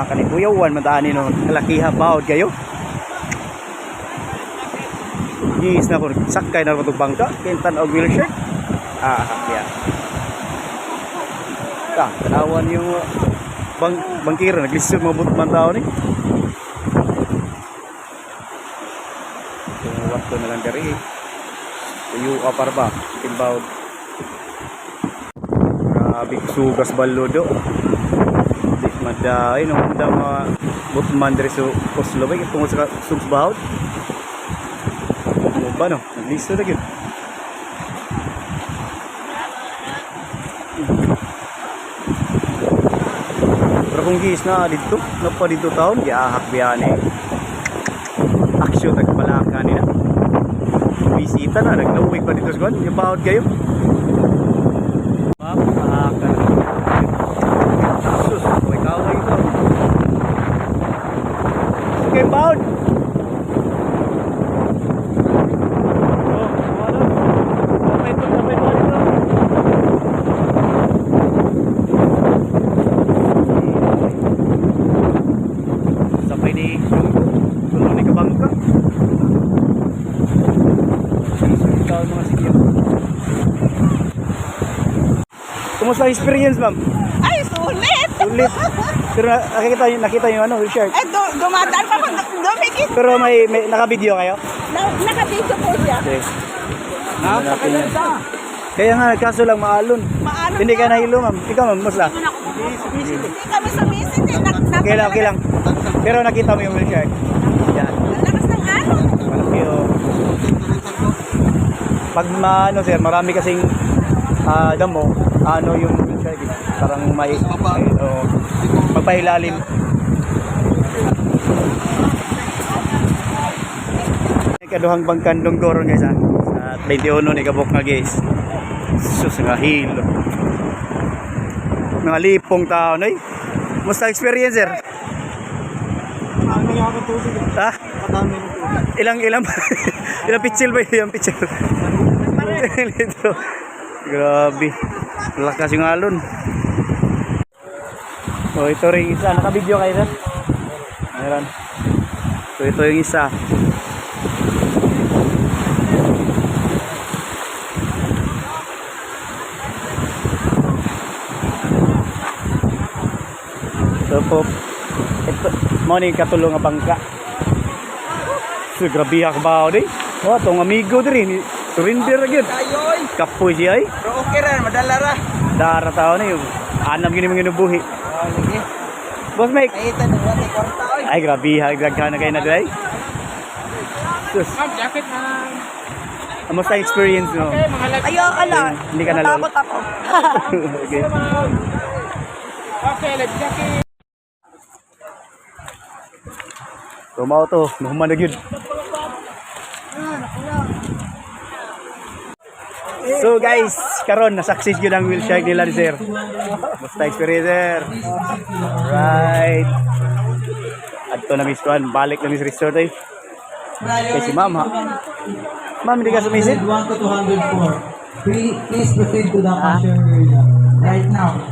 kanibuyawan matani no kalakiha bawod kayo. Gis na ko sakay na ko bangka kintan og wheelchair. Ya. Tanawan yung bangkira naglisod mabut man tao ni. Yung wakto na lang dari. Tuyo apar ba timbawd. Grabe sugas baludo. Di maday no mga butman diri sa Oslo ba tungod sa sugbawd. Mo ba no? Naglisod na gyud. Pero kung gis na dito, pa dito taon, giahak biyane. Aksyon nagpalaka nila. Bisita na, naglawig pa dito sa kuwan, yung bawod kayo. Pahaka na. Sus, may kaway ito. Okay, bawod. Kumusta ang experience, ma'am? Ay, sulit! Sulit. Pero nakita yung ano, Richard. Eh, dumadaan pa kung dumikit. Pero may naka-video kayo? Nakabidyo po siya. Okay. Kaya nga, kaso lang maalon. Maalon Hindi ka nahilo, ma'am. Ikaw, ma'am, musta? Hindi kami sumisit eh. Okay lang. Pero nakita mo yung Richard. Yan. Lakas ng alon. Malaki o. Pag sir, marami kasing damo, yung Richard, parang may magpailalim. Kaduhang bangkan Donggoron guys sa 21 ni kabok nga guys. Sus nga hilo. Mga lipong tao noy. Musta experience sir? Ha? Ilang pitsil ba yung pitsil? Ito. Grabe. Lakas yung alon. So ito rin isa. Naka-video kayo sir? Meron. So ito yung isa. So po, ito, mo ni katulong nga bangka. So grabe akbaw di. Oh, tong amigo diri, surrender agad. Kapoy siya ay. Pero okay ra, madala ra. Dara tao na yung anam gini mga nubuhi. Oh, lagi. Boss Mike. Ay ito ni kwarta oy. Ay grabe hagdaghan na kayo na dai. Sus. Jacket na. Kamusta experience no? Ayoko lang. Hindi ka nalol. Natakot ako. Okay. Okay, let's jacket. Tumaw to, nahuman na yun. So guys, karon na-success yun ang wheel shark nila ni sir. Basta experience sir. Alright. Adto na miskuhan, balik na mis resort ay. Kay si ma'am ha. Ma'am, hindi ka sumisid? 1 to 204. Please proceed to the cashier right now.